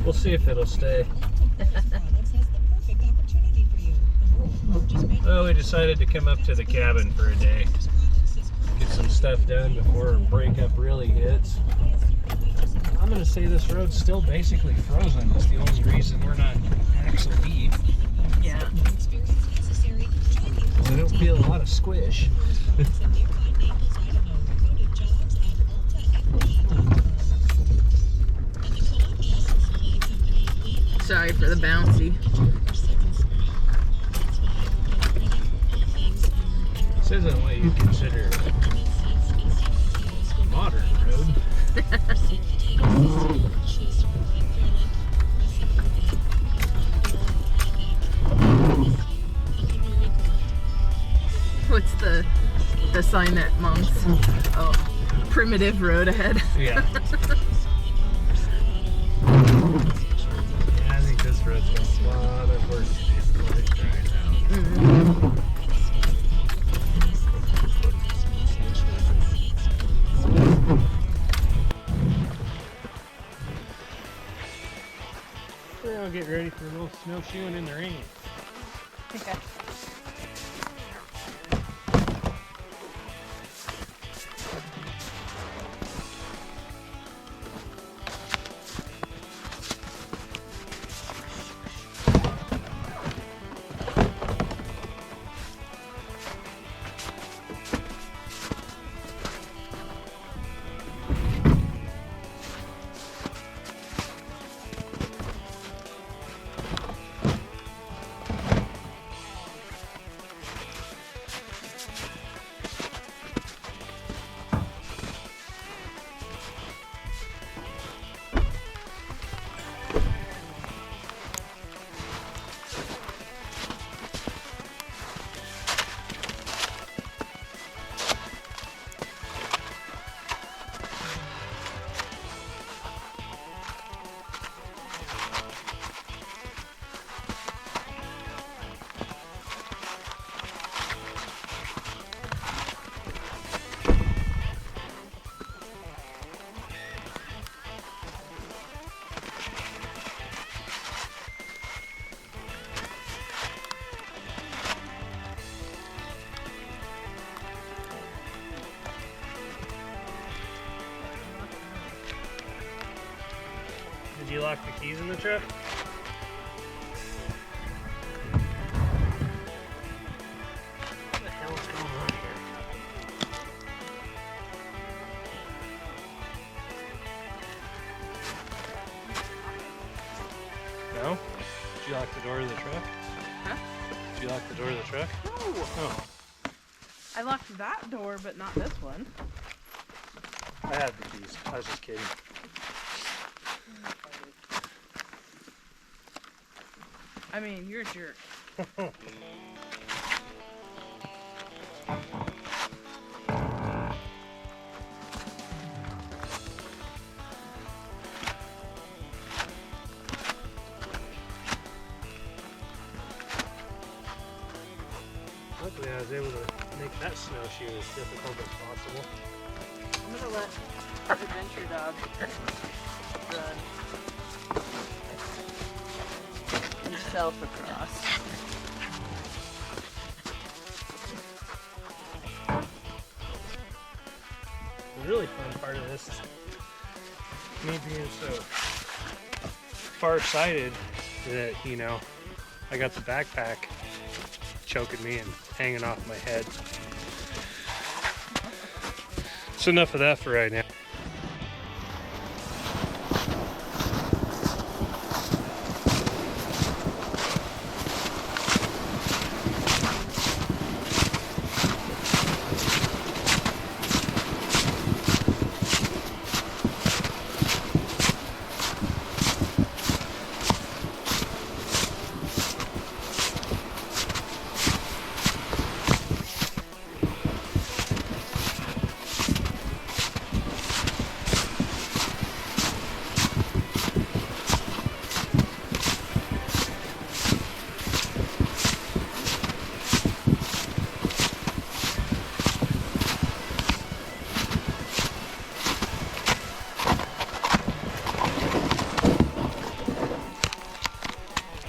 We'll see if it'll stay. Well, we decided to come up to the cabin for a day. Get some stuff done before breakup really hits. I'm going to say this road's still basically frozen. It's the only reason we're not axle deep. Yeah. I don't feel a lot of squish. Sorry for the bouncy. This isn't what you consider a modern road. What's the sign at Monk's? Oh, primitive road ahead. Yeah. I think this road's got a lot of work to do before it dries out. Mm-hmm. Well, get ready for a little snowshoeing in the rain. Okay. Did you lock the keys in the truck? What the hell is going on here? No? Did you lock the door of the truck? Huh? Did you lock the door of the truck? No. Oh, I locked that door, but not this one. I have the keys. I was just kidding. I mean, you're a jerk. Luckily, I was able to make that snowshoe as difficult as possible. I'm gonna let Adventure Dog run himself across. The really fun part of this is me being so far-sighted that, you know, I got the backpack choking me and hanging off my head. So enough of that for right now.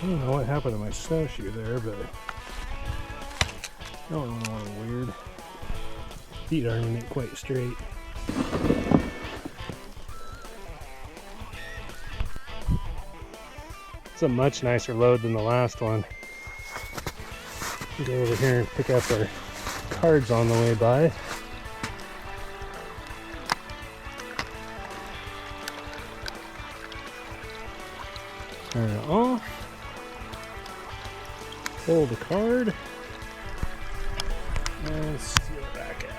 don't know what happened to my snowshoe there, but I don't know, a little weird. Feet aren't in it quite straight. It's a much nicer load than the last one. Go over here and pick up our cards on the way by. Turn it off. Pull the card. And seal it back out.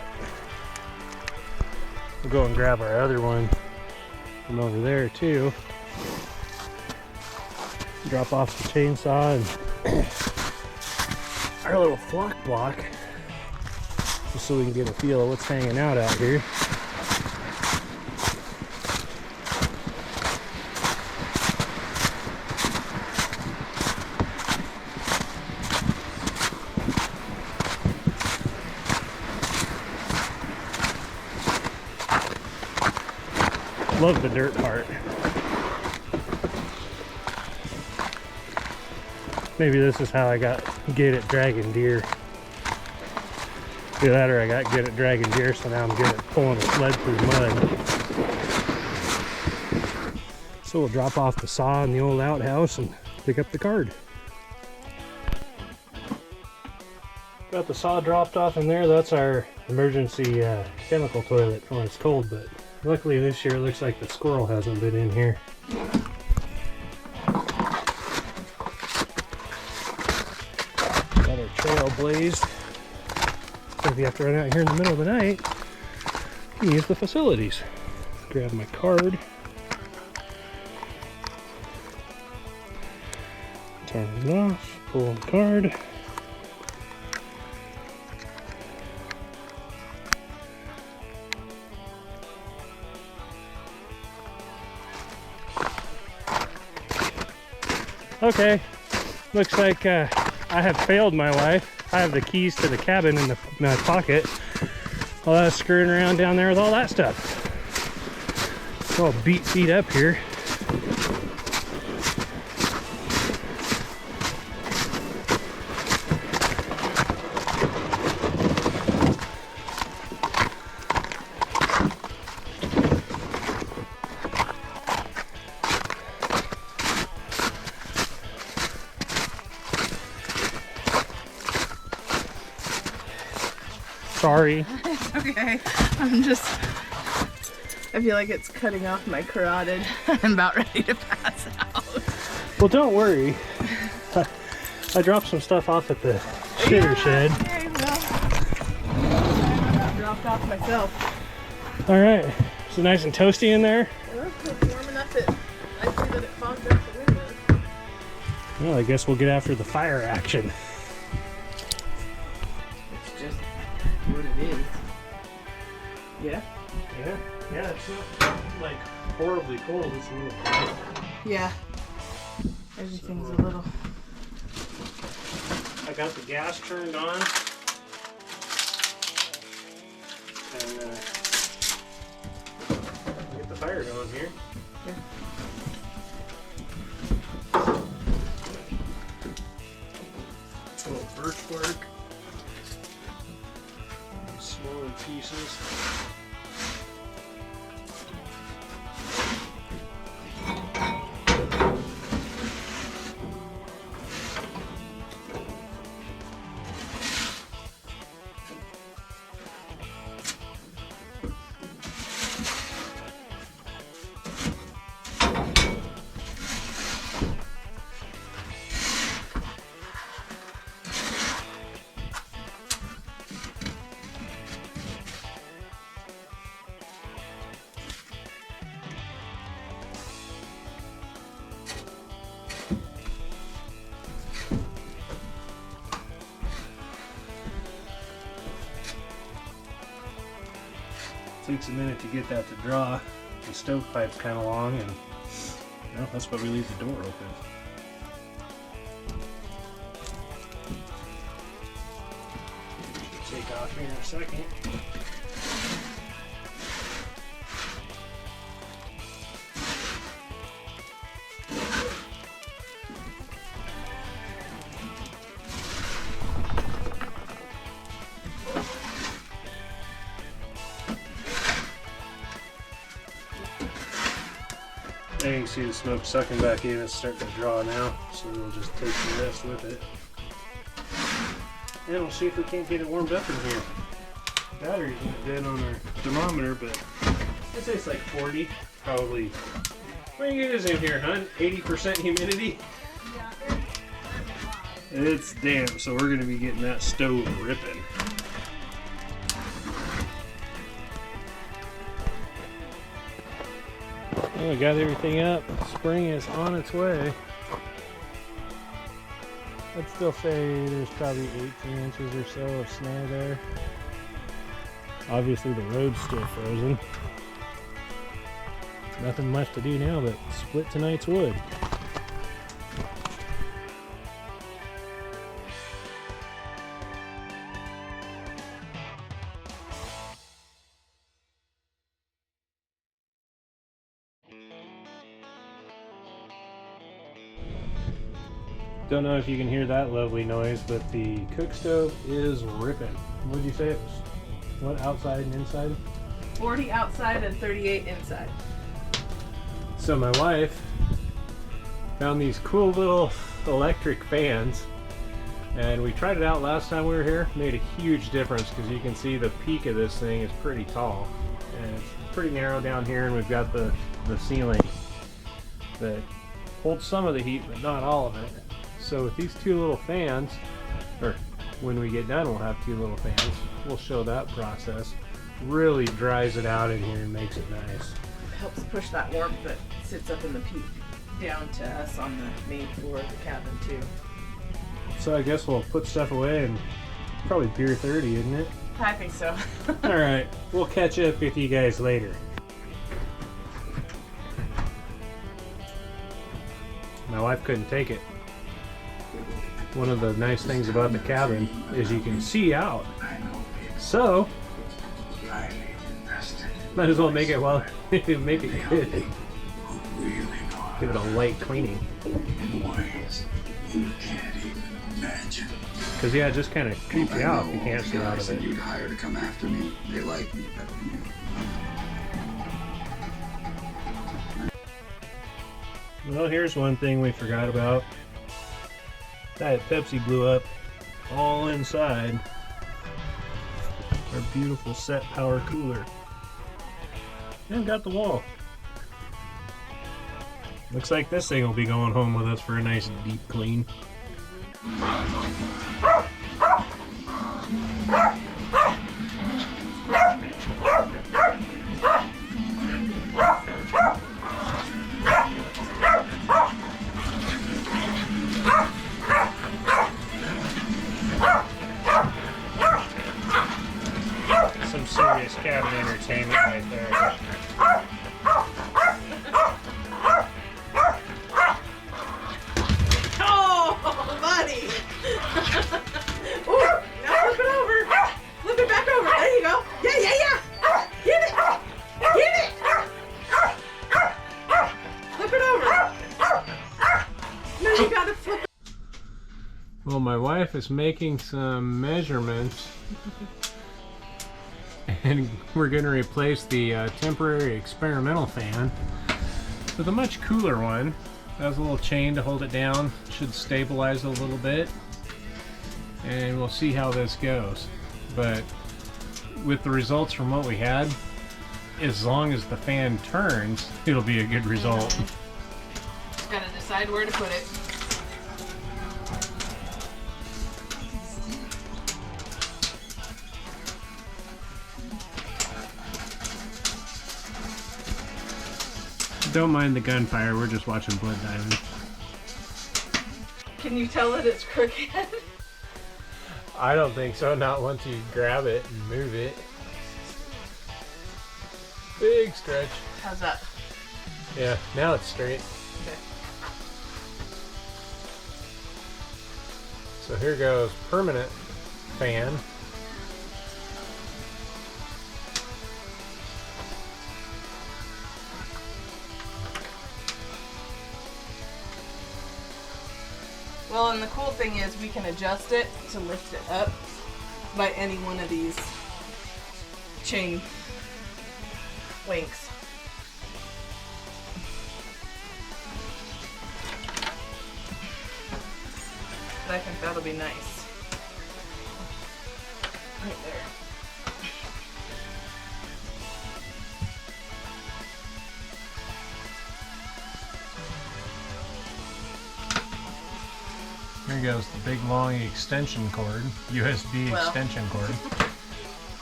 We'll go and grab our other one from over there too. Drop off the chainsaw and our little flock block, just so we can get a feel of what's hanging out here. Love the dirt part. Maybe this is how I got good at dragging deer. Either that or I got good at dragging deer, so now I'm good at pulling a sled through mud. So we'll drop off the saw in the old outhouse and pick up the card. Got the saw dropped off in there. That's our emergency chemical toilet for when it's cold, but luckily this year it looks like the squirrel hasn't been in here. Got our trail blazed. So if you have to run out here in the middle of the night, you can use the facilities. Grab my card. Turn it off. Pull the card. Okay, looks like I have failed my wife. I have the keys to the cabin in my pocket while I was screwing around down there with all that stuff. It's all beat up here. Sorry. It's okay. I feel like it's cutting off my carotid. I'm about ready to pass out. Well, don't worry. I dropped some stuff off at the shitter shed. Okay, well, I got dropped off myself. All right. Is it nice and toasty in there? Well, it's warm enough that I see that it fogged up the windows. Well, I guess we'll get after the fire action. It's just what it is. Yeah? Yeah, it's not like horribly cold. It's a little cold. Yeah. Everything's a little... I got the gas turned on. And get the fire going here. Yeah. A little birch bark. Smaller pieces. Takes a minute to get that to draw. The stovepipe's kind of long, and well, that's why we leave the door open. Should take off here in a second. There you can see the smoke sucking back in. It's starting to draw now, so we'll just take the rest with it. And we'll see if we can't get it warmed up in here. Battery's not dead on our thermometer, but I'd say it's like 40, probably. What do you get in here, hon? 80% humidity? It's damp, so we're going to be getting that stove ripping. Well, we got everything up. Spring is on its way. I'd still say there's probably 18 inches or so of snow there. Obviously the road's still frozen. Nothing left to do now but split tonight's wood. Don't know if you can hear that lovely noise, but the cook stove is ripping. What did you say it was? What, outside and inside? 40 outside and 38 inside. So my wife found these cool little electric fans, and we tried it out last time we were here. Made a huge difference because you can see the peak of this thing is pretty tall, and it's pretty narrow down here, and we've got the ceiling that holds some of the heat but not all of it. So with these two little fans, or when we get done we'll have two little fans, we'll show that process. Really dries it out in here and makes it nice. It helps push that warmth that sits up in the peak down to us on the main floor of the cabin too. So I guess we'll put stuff away and probably beer 30, isn't it? I think so. Alright, we'll catch up with you guys later. My wife couldn't take it. One of the nice things about the cabin is you can see out. So, might as well make it while make it good. Give it a light cleaning. Because yeah, it just kind of creeps you out if you can't see out of it. You'd hire to come after me. They like me better than you. Well, here's one thing we forgot about. Diet Pepsi blew up all inside our beautiful set power cooler. And got the wall. Looks like this thing will be going home with us for a nice deep clean. Some serious cabin entertainment right there. Oh, buddy! Ooh, now flip it over. Flip it back over. There you go. Yeah. Hit it. Flip it over. No, you gotta flip it. Well, my wife is making some measurements. And we're going to replace the temporary experimental fan with a much cooler one. It has a little chain to hold it down. Should stabilize it a little bit. And we'll see how this goes. But with the results from what we had, as long as the fan turns, it'll be a good result. Gotta decide where to put it. Don't mind the gunfire, we're just watching blood diamond. Can you tell that it's crooked? I don't think so, not once you grab it and move it. Big stretch. How's that? Yeah, now it's straight. Okay. So here goes permanent fan. Well, and the cool thing is we can adjust it to lift it up by any one of these chain links. I think that'll be nice. Right there. Here goes the big long extension cord, USB extension cord.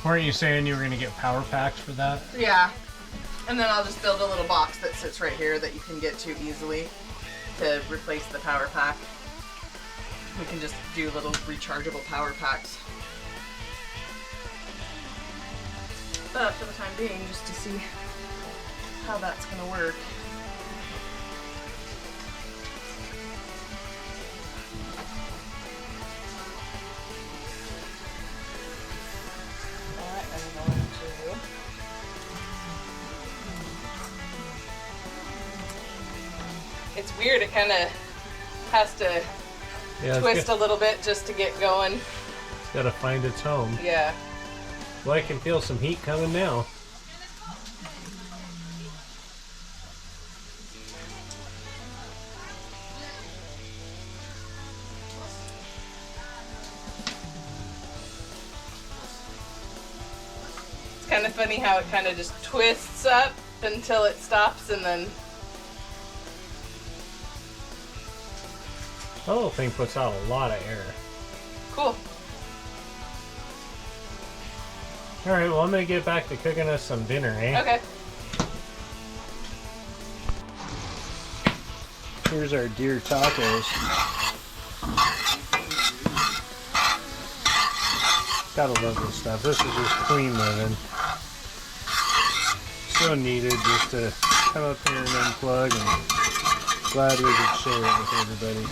Weren't you saying you were going to get power packs for that? Yeah. And then I'll just build a little box that sits right here that you can get to easily to replace the power pack. We can just do little rechargeable power packs. But for the time being, just to see how that's going to work. It's weird, it kind of has to twist a little bit just to get going. It's got to find its home. Yeah. Well, I can feel some heat coming now. It's kind of funny how it kind of just twists up until it stops and then... That little thing puts out a lot of air. Cool. Alright, well I'm going to get back to cooking us some dinner, eh? Okay. Here's our deer tacos. Gotta love this stuff. This is just clean living. So needed just to come up here and unplug, and glad we could share it with everybody.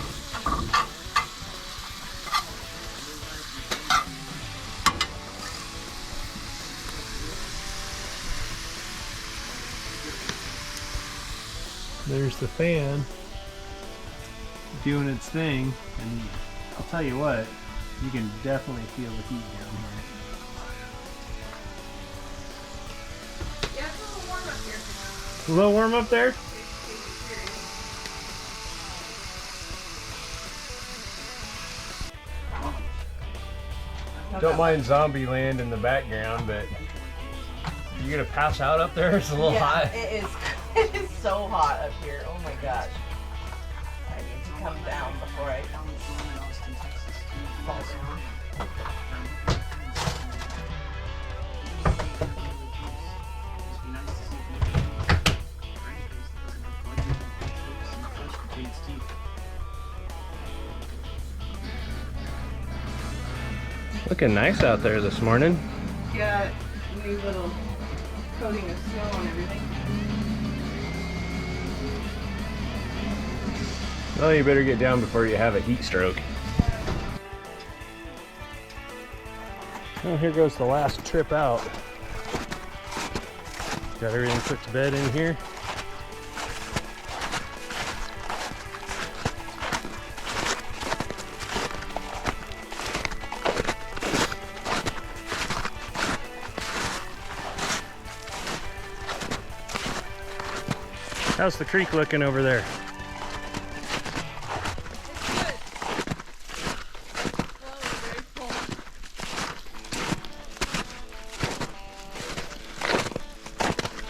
There's the fan doing its thing, and I'll tell you what, you can definitely feel the heat down here. Yeah, it's a little warm up here. A little warm up there? Don't mind zombie land in the background, but you're gonna pass out up there? It's a little hot. It is. It is so hot up here. Oh my gosh. I need to come down before I fall down. Looking nice out there this morning. Got a new little coating of snow on everything. Well, you better get down before you have a heat stroke. Well, here goes the last trip out. Got everything put to bed in here. How's the creek looking over there?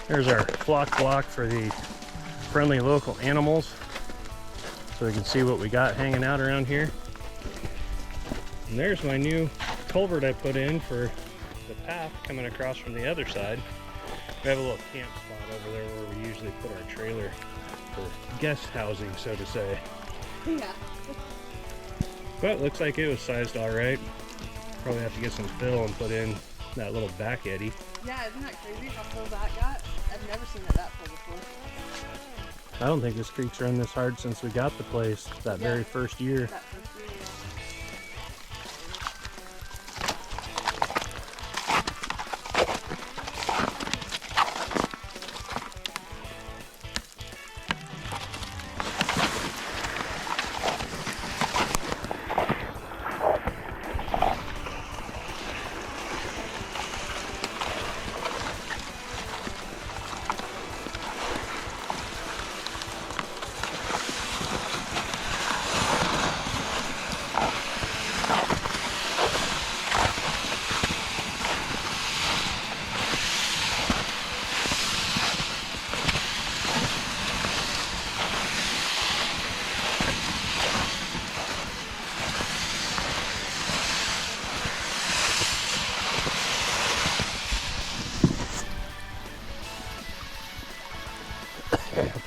There's our flock block for the friendly local animals, so we can see what we got hanging out around here. And there's my new culvert I put in for the path coming across from the other side. We have a little camp spot over there where we usually put our trailer for guest housing, so to say. Yeah. But it looks like it was sized all right. Probably have to get some fill and put in that little back eddy. Yeah, isn't that crazy how full that got? I've never seen it that full before. I don't think this creek's run this hard since we got the place that very first year. That first year, yeah.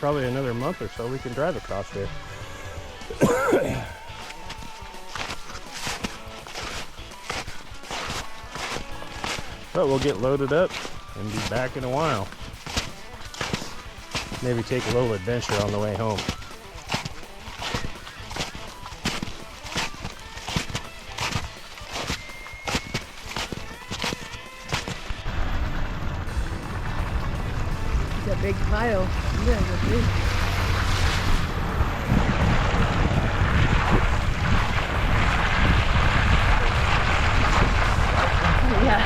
probably another month or so we can drive across here. But we'll get loaded up and be back in a while. Maybe take a little adventure on the way home. It's a big pile. Yeah, it's big. Yeah.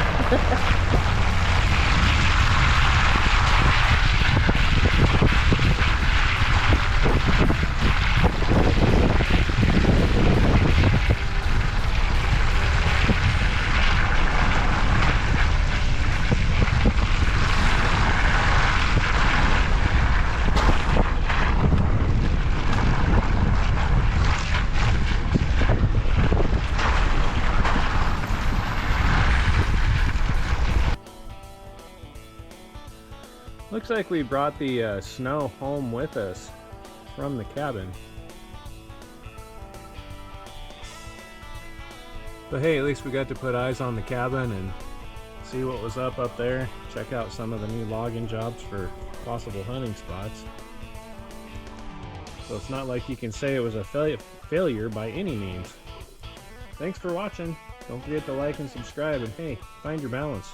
Looks like we brought the snow home with us from the cabin. But hey, at least we got to put eyes on the cabin and see what was up there. Check out some of the new logging jobs for possible hunting spots. So it's not like you can say it was a failure by any means. Thanks for watching. Don't forget to like and subscribe, and hey, find your balance.